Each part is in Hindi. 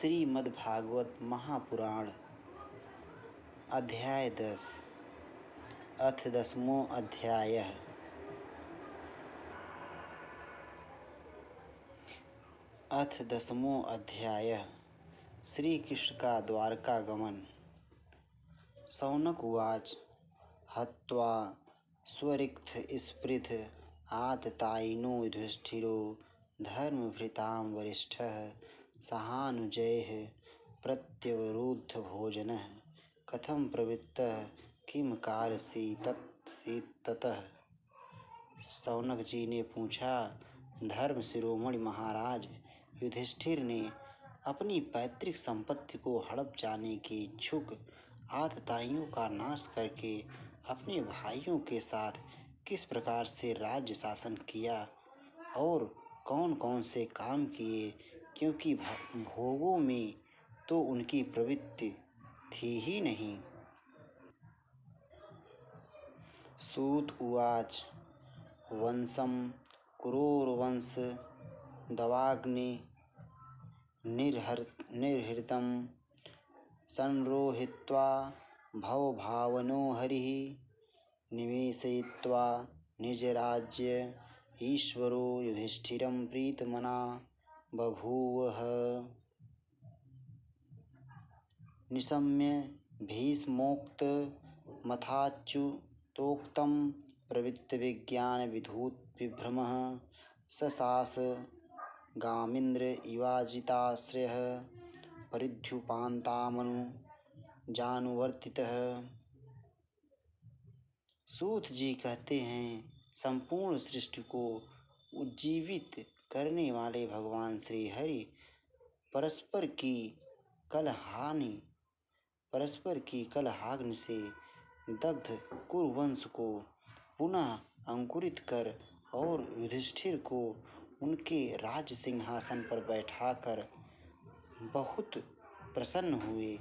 श्रीमद्भागवत महापुराण अध्याय 10 अथ 10वां अध्याय। अथ 10वां अध्याय। श्री कृष्ण का द्वारकागमन। शौनक उवाच। हत्वा स्वरिक्त स्पृध आततायिनो युधिष्ठिरो धर्मभृतां वरिष्ठः सहानुजैः प्रत्यवरुद्ध भोजनः कथं प्रवृत्तः किम कारयसि ततः। शौनक जी ने पूछा, धर्म शिरोमणि महाराज युधिष्ठिर ने अपनी पैतृक संपत्ति को हड़प जाने के इच्छुक आतताइयों का नाश करके अपने भाइयों के साथ किस प्रकार से राज्य शासन किया और कौन कौन से काम किए, क्योंकि भोगों में तो उनकी प्रवृत्ति थी ही नहीं। सूत उवाच। वंशं कुरुर्वंश दवाग्नि निर्हृतं संरोहित्वा भवभावनो हरिः निवेशयित्वा निजराज्य ईश्वरो युधिष्ठिरं प्रीतमना बभूवः। निशम्य भीष्मोक्त मथाच्युतोक्तं प्रवृत्तविज्ञानविधूतविभ्रमः सशास गामीन्द्र इवाजिताश्रयः परिध्युपान्तामनुजानुवर्तितः। सूत जी कहते हैं, संपूर्ण सृष्टि को उज्जीवित करने वाले भगवान श्री हरि परस्पर की कलहाग्नि से दग्ध कुरुवंश को पुनः अंकुरित कर और युधिष्ठिर को उनके राज सिंहासन पर बैठाकर बहुत प्रसन्न हुए।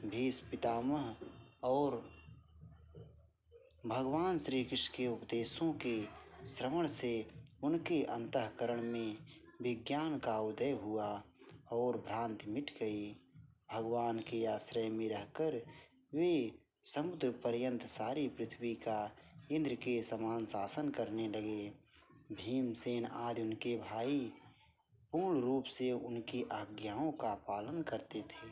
भीष्म पितामह और भगवान श्री कृष्ण के उपदेशों के श्रवण से उनके अंतःकरण में विज्ञान का उदय हुआ और भ्रांति मिट गई। भगवान के आश्रय में रहकर वे समुद्र पर्यंत सारी पृथ्वी का इंद्र के समान शासन करने लगे। भीमसेन आदि उनके भाई पूर्ण रूप से उनकी आज्ञाओं का पालन करते थे।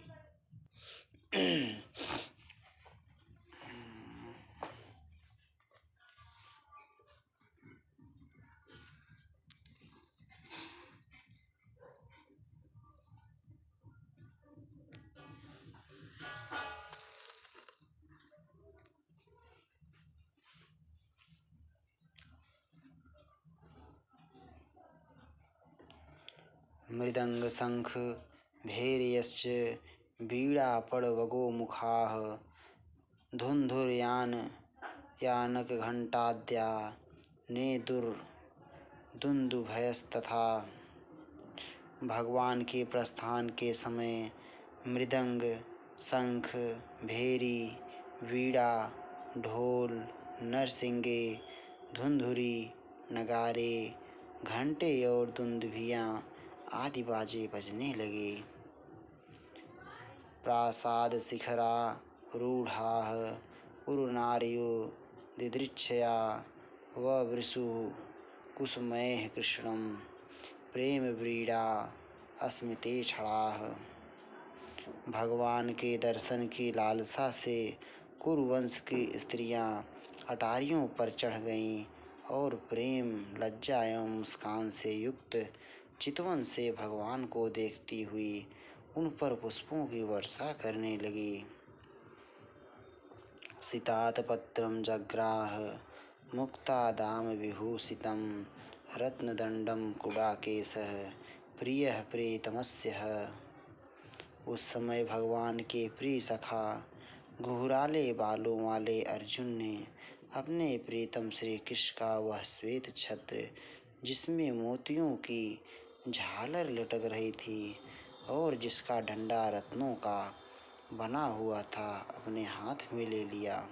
मृदंग शंख भैर्यश्च वीणापड़वगो मुखाः धुंधुरयानक घंटाद्या नेदुर्दुंदुभयस्तथा। भगवान के प्रस्थान के समय मृदंग, शंख, भेरी, वीणा, ढोल, नरसिंगे, धुंधुरी, नगारे, घंटे और दुंदुभियाँ आदि बाजे बजने लगे। प्रासाद शिखरा रूढ़ाः उरुनार्यो दिदृक्षया ववृषु कुसुमैः कृष्णं प्रेम व्रीडा अस्मिते क्षणाः। भगवान के दर्शन की लालसा से कुरुवंश की स्त्रियां अटारियों पर चढ़ गईं और प्रेम, लज्जा एवं मुस्कान से युक्त चितवन से भगवान को देखती हुई उन पर पुष्पों की वर्षा करने लगी। सितातपत्रं जग्राह मुक्तादाम विभूषितं रत्नदंडं कुडाकेशः प्रियः प्रियतमस्यः। उस समय भगवान के प्रिय सखा घुघराले बालों वाले अर्जुन ने अपने प्रीतम श्री कृष्ण का वह श्वेत छत्र, जिसमें मोतियों की झालर लटक रही थी और जिसका डंडा रत्नों का बना हुआ था, अपने हाथ में ले लिया।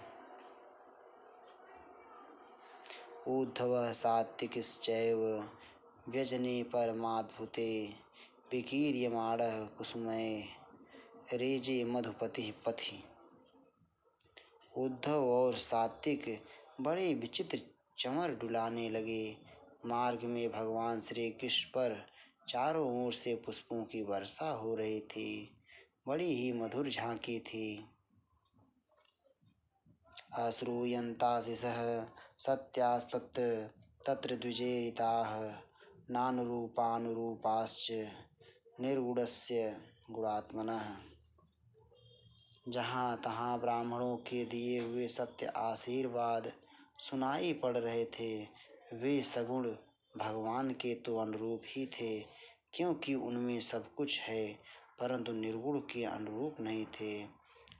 उद्धवः सात्विकश्चैव व्यजने परमाद्भुते विकीर्यमाणः कुसुमैः रेजे मधुपति पथि। उद्धव और सात्विक बड़े विचित्र चमर डुलाने लगे। मार्ग में भगवान श्री कृष्ण पर चारों ओर से पुष्पों की वर्षा हो रही थी। बड़ी ही मधुर झांकी थी। अश्रूयन्ताशिषः सत्यास्तत्र तत्र द्विजेरिताः नानुरूपानुरूपाश्च निर्गुणस्य गुणात्मनः। जहाँ तहाँ ब्राह्मणों के दिए हुए सत्य आशीर्वाद सुनाई पड़ रहे थे। वे सगुण भगवान के तो अनुरूप ही थे, क्योंकि उनमें सब कुछ है, परंतु निर्गुण के अनुरूप नहीं थे,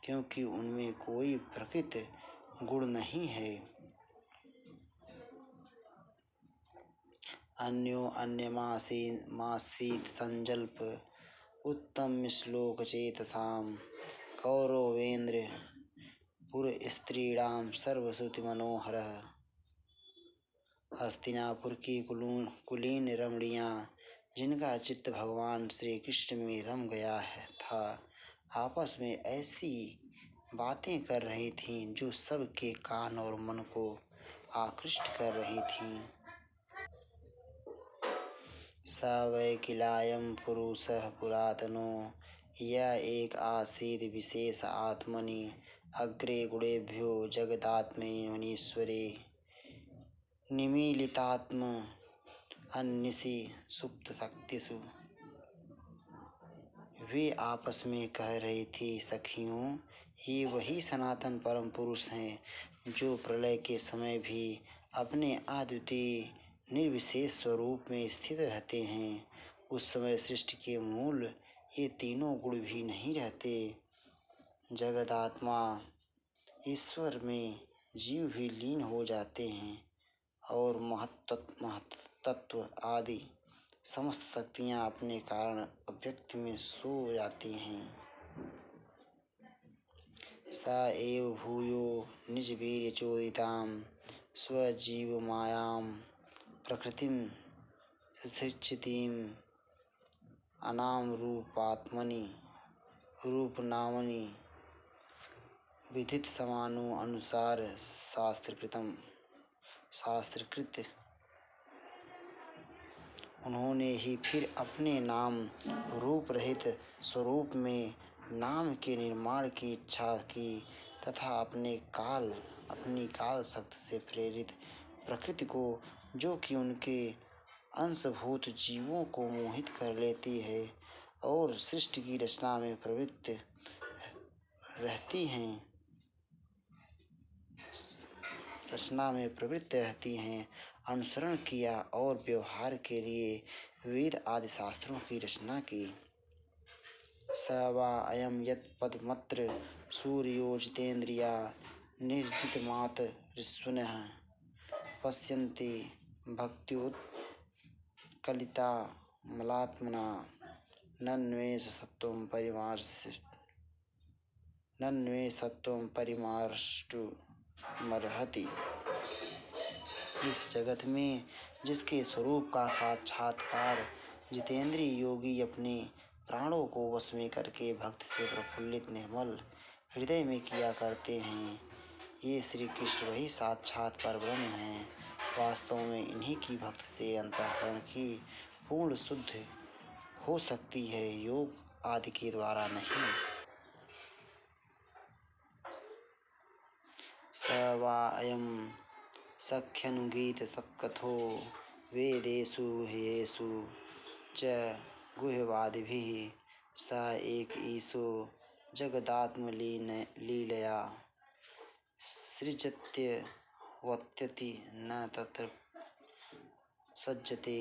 क्योंकि उनमें कोई प्रकृत गुण नहीं है। अन्यो अन्यमासीत संजल्प उत्तम श्लोक चेतसाम कौरवेन्द्र पुर स्त्रीणाम सर्वश्रुति मनोहरः। हस्तिनापुर की कुलीन रमणियाँ, जिनका चित्त भगवान श्री कृष्ण में रम गया था, आपस में ऐसी बातें कर रही थीं जो सबके कान और मन को आकृष्ट कर रही थीं। स वै किलायं पुरुषः पुरातनो यः एक आसीत् विशेष आत्मनि अग्रे गुणेभ्यो जगदात्मनीश्वरे निमीलितात्म अन्निशि सुप्त शक्तिषु। वे आपस में कह रही थी, सखियों, ये वही सनातन परम पुरुष हैं जो प्रलय के समय भी अपने अद्वितीय निर्विशेष स्वरूप में स्थित रहते हैं। उस समय सृष्टि के मूल ये तीनों गुण भी नहीं रहते। जगदात्मा ईश्वर में जीव भी लीन हो जाते हैं और महत्तत्व आदि समस्त शक्तियाँ अपने कारण अव्यक्त में सो जाती हैं। सा एव भूयो निजवीर्यचोदितां स्वजीवमायां प्रकृतिं सृच्छतीं अनामरूपात्मनि रूपनामनि विदित समानो अनुसार शास्त्रकृत। उन्होंने ही फिर अपने नाम रूप रहित स्वरूप में नाम के निर्माण की इच्छा की तथा अपनी काल शक्ति से प्रेरित प्रकृति को, जो कि उनके अंशभूत जीवों को मोहित कर लेती है और सृष्टि की रचना में प्रवृत्त रहती हैं, अनुसरण किया और व्यवहार के लिए वेद आदि शास्त्रों की रचना की। स वा अयं यत् पदमत्र सूर्यो जितेन्द्रिया निर्जितमात ऋष्वनः पश्यन्ति भक्त्युत्कलिता मलात्मना नन्वेष सत्वं परिमार्ष्टुमर्हति। इस जगत में जिसके स्वरूप का साक्षात्कार जितेंद्रिय योगी अपने प्राणों को वश में करके भक्ति से प्रफुल्लित निर्मल हृदय में किया करते हैं, ये श्री कृष्ण वही साक्षात परब्रह्म हैं। वास्तव में इन्हीं की भक्ति से अंतःकरण की पूर्ण शुद्ध हो सकती है, योग आदि के द्वारा नहीं। स वा अयं सख्यनुगीत सत्कथो वेदेषु गुह्येषु च गुह्यवादिभिः स एक ईशो जगदात्मलीलया सृजत्यवत्यति न तत्र सज्जते।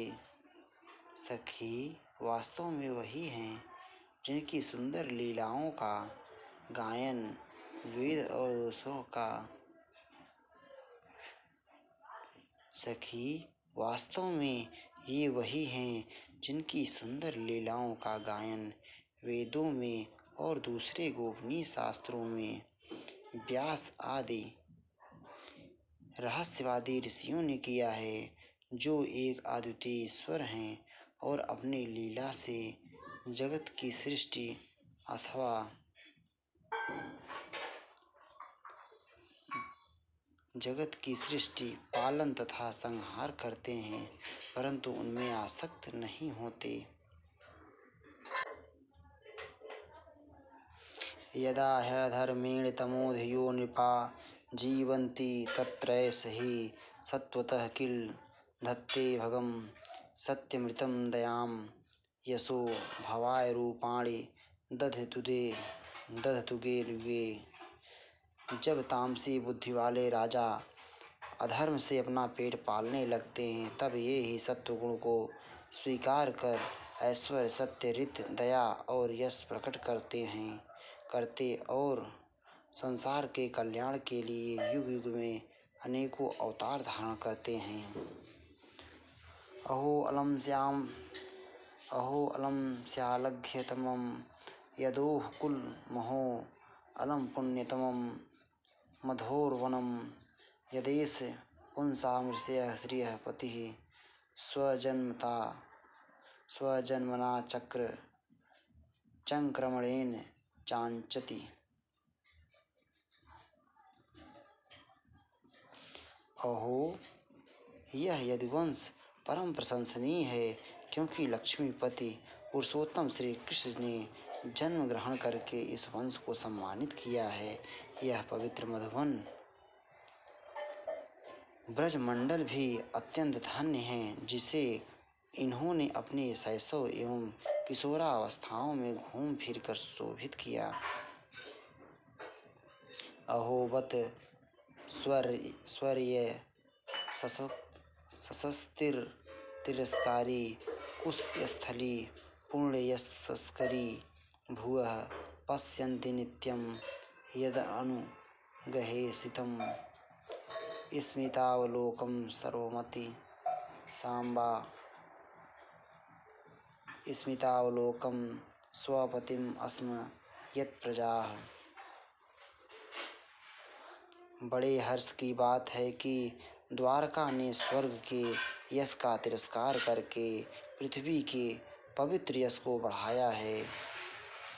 सखी, वास्तव में वही हैं जिनकी सुंदर लीलाओं का गायन वेद और दोषों का सखी, वास्तव में ये वही हैं जिनकी सुंदर लीलाओं का गायन वेदों में और दूसरे गोपनीय शास्त्रों में व्यास आदि रहस्यवादी ऋषियों ने किया है, जो एक अद्वितीय ईश्वर हैं और अपनी लीला से जगत की सृष्टि अथवा जगत की सृष्टि, पालन तथा संहार करते हैं, परंतु उनमें आसक्त नहीं होते। यदा ह्यधर्मेण तमो धियो नृपा जीवन्ति तत्रैष हि सत्वतः किल धत्ते भगं सत्यमृतं दयां यशो भवाय रूपाणि दधतुगे युगे। जब तामसी बुद्धि वाले राजा अधर्म से अपना पेट पालने लगते हैं, तब ये ही सत्वगुण को स्वीकार कर ऐश्वर्य, सत्य, रित, दया और यश प्रकट करते और संसार के कल्याण के लिए युग युग में अनेकों अवतार धारण करते हैं। अहो अलम स्यालघ्यतमं यदोह कुल महो अलम पुण्यतमं मधोर्वनं यदेश पुंसामृषयः श्रियः पतिः स्वजन्मना चंक्रमणेन चांचति। अहो, यह यदुवंश परम प्रशंसनीय है, क्योंकि लक्ष्मीपति पुरुषोत्तम श्री कृष्ण ने जन्म ग्रहण करके इस वंश को सम्मानित किया है। यह पवित्र मधुबन ब्रजमंडल भी अत्यंत धन्य है, जिसे इन्होंने अपने शैशव एवं किशोरावस्थाओं में घूम फिर कर शोभित किया। अहोवत स्वर्य सशस्तिर तिरस्कारी कुशस्थली पुण्ययशस्करी भुवः पश्यन्ति नित्यं यदनुगहेसितं स्मितावलोकं सर्वमति सांबा स्मितावलोकं स्वपतिम् अस्म यत्प्रजाः। बड़े हर्ष की बात है कि द्वारका ने स्वर्ग के यश का तिरस्कार करके पृथ्वी के पवित्र यश को बढ़ाया है।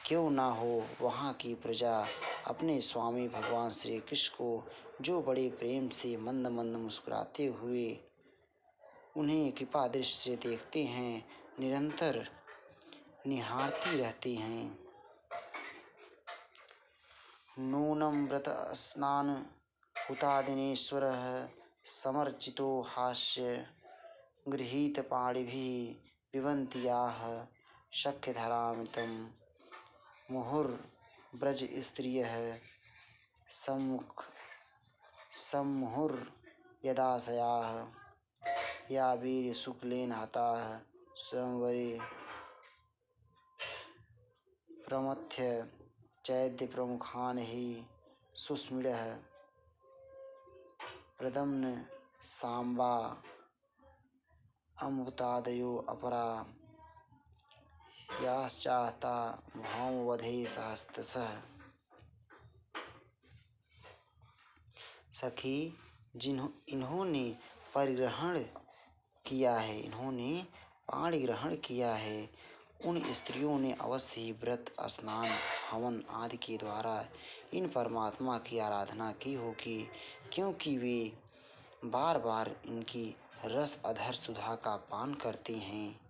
क्यों ना हो वहाँ की प्रजा अपने स्वामी भगवान श्री कृष्ण को, जो बड़े प्रेम से मंद मंद मुस्कुराते हुए उन्हें कृपा दृष्टि से देखते हैं, निरंतर निहारती रहती हैं। नूनं व्रत स्नान हुतादिनेश्वरः समर्चितो हास्य गृहीत पाणिभिः पिबन्ति याः शक्यधरामृतं मुहुर्ब्रज स्त्रियः सम्मुहुर्यदाशयाः या वीर शुक्लेन हताः स्वयंवरे प्रमथ्य चैद्य प्रमुखान् हि सुस्मिडः प्रदम्न सांबा अमृतादयो अपरा याश्चाहता भौमवधे सहस्त्रशः। सखी, इन्होंने पाणिग्रहण किया है, उन स्त्रियों ने अवश्य ही व्रत, स्नान, हवन आदि के द्वारा इन परमात्मा की आराधना की होगी, क्योंकि वे बार बार इनकी रस अधर सुधा का पान करती हैं,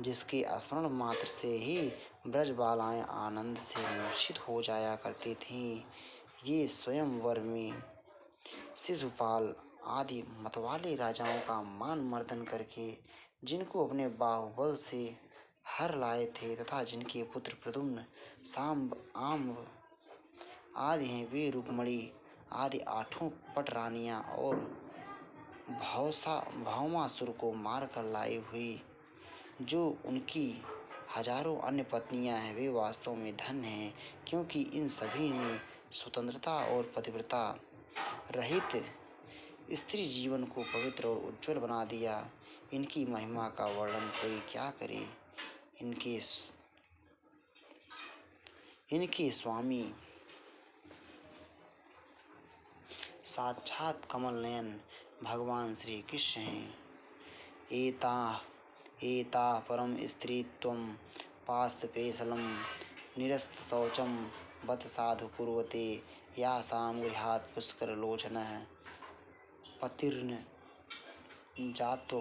जिसके स्मरण मात्र से ही ब्रज बालाएं आनंद से मूर्छित हो जाया करती थीं। ये स्वयंवर में शिशुपाल आदि मतवाले राजाओं का मान मर्दन करके जिनको अपने बाहुबल से हर लाए थे, तथा जिनके पुत्र प्रद्युम्न, सांब, आम्ब आदि हैं, वे रुक्मणी आदि 8 पट रानियां और भौमासुर को मार कर लाई हुई, जो उनकी हजारों अन्य पत्नियां हैं, वे वास्तव में धन्य हैं, क्योंकि इन सभी ने स्वतंत्रता और पतिव्रता रहित स्त्री जीवन को पवित्र और उज्जवल बना दिया। इनकी महिमा का वर्णन कोई क्या करे। इनके स्वामी साक्षात कमल नयन भगवान श्री कृष्ण हैं। एता परम स्त्रीत्वं पास्तपेशलं निरस्त शौचम बत साधु कुर्वते यासाम गृहात् पुष्करलोचनः पतिर्न जातोपैत्याहृति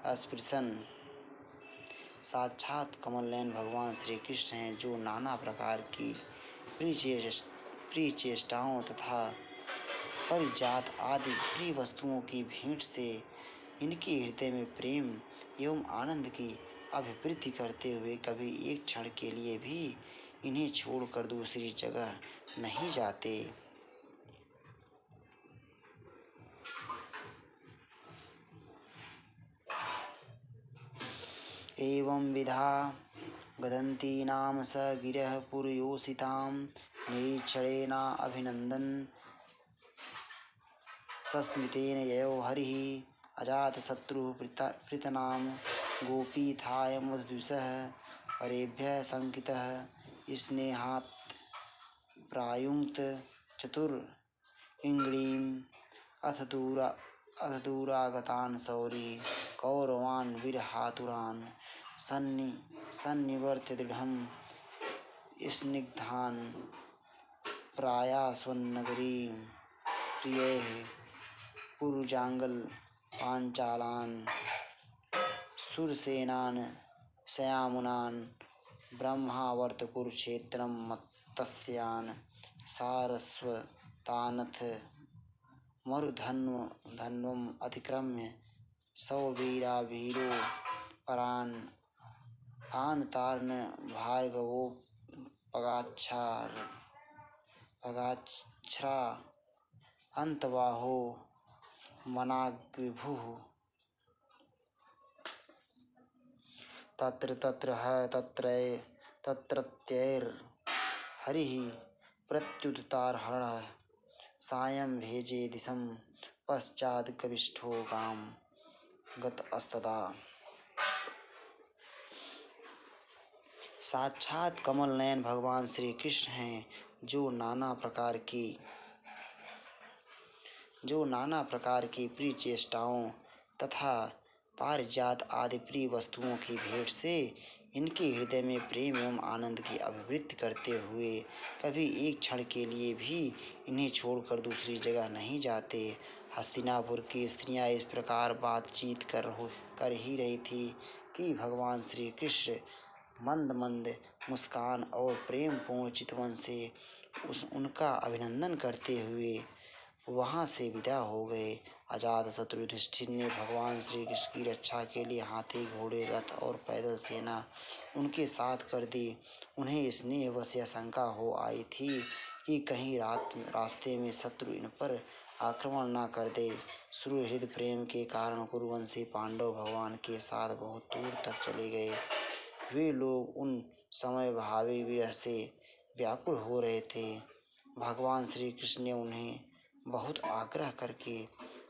अस्पृशन। साक्षात कमल नयन भगवान श्री कृष्ण हैं, जो नाना प्रकार की प्रिय चेष्टाओं तथा परिजात आदि प्रिय वस्तुओं की भेंट से इनके हृदय में प्रेम एवं आनंद की अभिवृद्धि करते हुए कभी एक क्षण के लिए भी इन्हें छोड़कर दूसरी जगह नहीं जाते। एवं विधा गदन्ती नाम स गिरः पुरयोषितां निरीक्षणेना अभिनन्दन् सस्मितेन ययो हरिः अजातशत्रुः पृतनाम गोपीथाय मधुद्विषः परेभ्यः शङ्कितः स्नेहात् प्रायुङ्क्त चतुर्इङ्गीम् अथ दूरागतान् शौरी कौरवान् वीरहातुरान् सन्निवर्त्य दृढं स्निग्धान् प्रायास्वन्नगरीं प्रियैः पुरुजाङ्गल पाञ्चालान् सुरसेनान् शयामुनान् ब्रह्मावर्त कुरुक्षेत्रं मत्तस्यान् सारस्वतानथ मरुधन्वम् अतिक्रम्य सौवीराभीरो परान् आनतार्न भार्गवोपगाच्छ्रा अन्तबाहो मनाग्विभुः तत्रत्यैर्हरिः प्रत्युतार्हणः सायं भेजे दिशं पश्चाद्गविष्ठो गां गतस्तदा। साक्षात कमल नयन भगवान श्री कृष्ण हैं, जो नाना प्रकार की प्रिय चेष्टाओं तथा पारिजात आदि प्रिय वस्तुओं की भेंट से इनके हृदय में प्रेम एवं आनंद की अभिवृद्धि करते हुए कभी एक क्षण के लिए भी इन्हें छोड़कर दूसरी जगह नहीं जाते। हस्तिनापुर की स्त्रियां इस प्रकार बातचीत कर ही रही थी कि भगवान श्री कृष्ण मंद मंद मुस्कान और प्रेम पूर्ण चितवन से उनका अभिनंदन करते हुए वहाँ से विदा हो गए। अजातशत्रु युधिष्ठिर ने भगवान श्री कृष्ण की रक्षा के लिए हाथी घोड़े रथ और पैदल सेना उनके साथ कर दी। उन्हें स्नेहवश यह शंका हो आई थी कि कहीं रास्ते में शत्रु इन पर आक्रमण न कर दे। सुहृद प्रेम के कारण कुरुवंशी पांडव भगवान के साथ बहुत दूर तक चले गए। वे लोग उन समय भावी विरह से व्याकुल हो रहे थे। भगवान श्री कृष्ण ने उन्हें बहुत आग्रह करके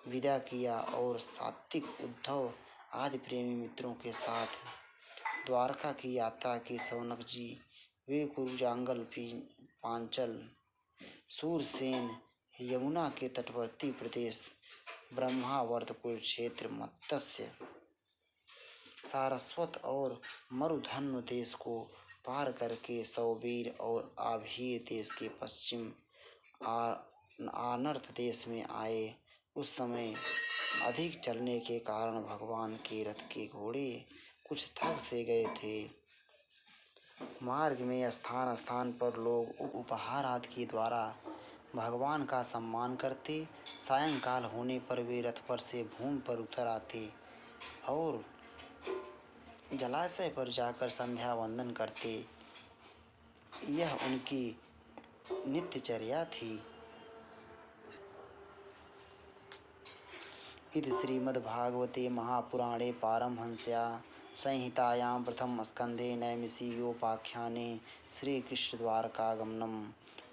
विदा किया और सात्विक उद्धव आदि प्रेमी मित्रों के साथ द्वारका की यात्रा की। शौनक जी वे कुरुजांगल पांचल सूरसेन यमुना के तटवर्ती प्रदेश ब्रह्मावर्त कुरुक्षेत्र मत्स्य सारस्वत और मरुधन्व देश को पार करके सौवीर और आभीर देश के पश्चिम आनर्त देश में आए। उस समय अधिक चलने के कारण भगवान के रथ के घोड़े कुछ थक से गए थे। मार्ग में स्थान स्थान पर लोग उपहार आदि के द्वारा भगवान का सम्मान करते। सायंकाल होने पर वे रथ पर से भूमि पर उतर आते और जलाशय पर जाकर संध्या वंदन करते। यह उनकी नित्यचर्या थी। इति श्रीमद्भागवते महापुराणे पारमहंस्यां संहितायां प्रथम स्कंधे नैमिषीयोपाख्याने श्रीकृष्णद्वारकागमनं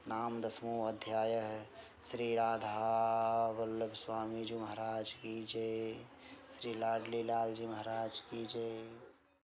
नाम 10वां अध्यायः। श्री राधा वल्लभ स्वामी जी महाराज की जय। श्री लाडली लाल जी महाराज की जय।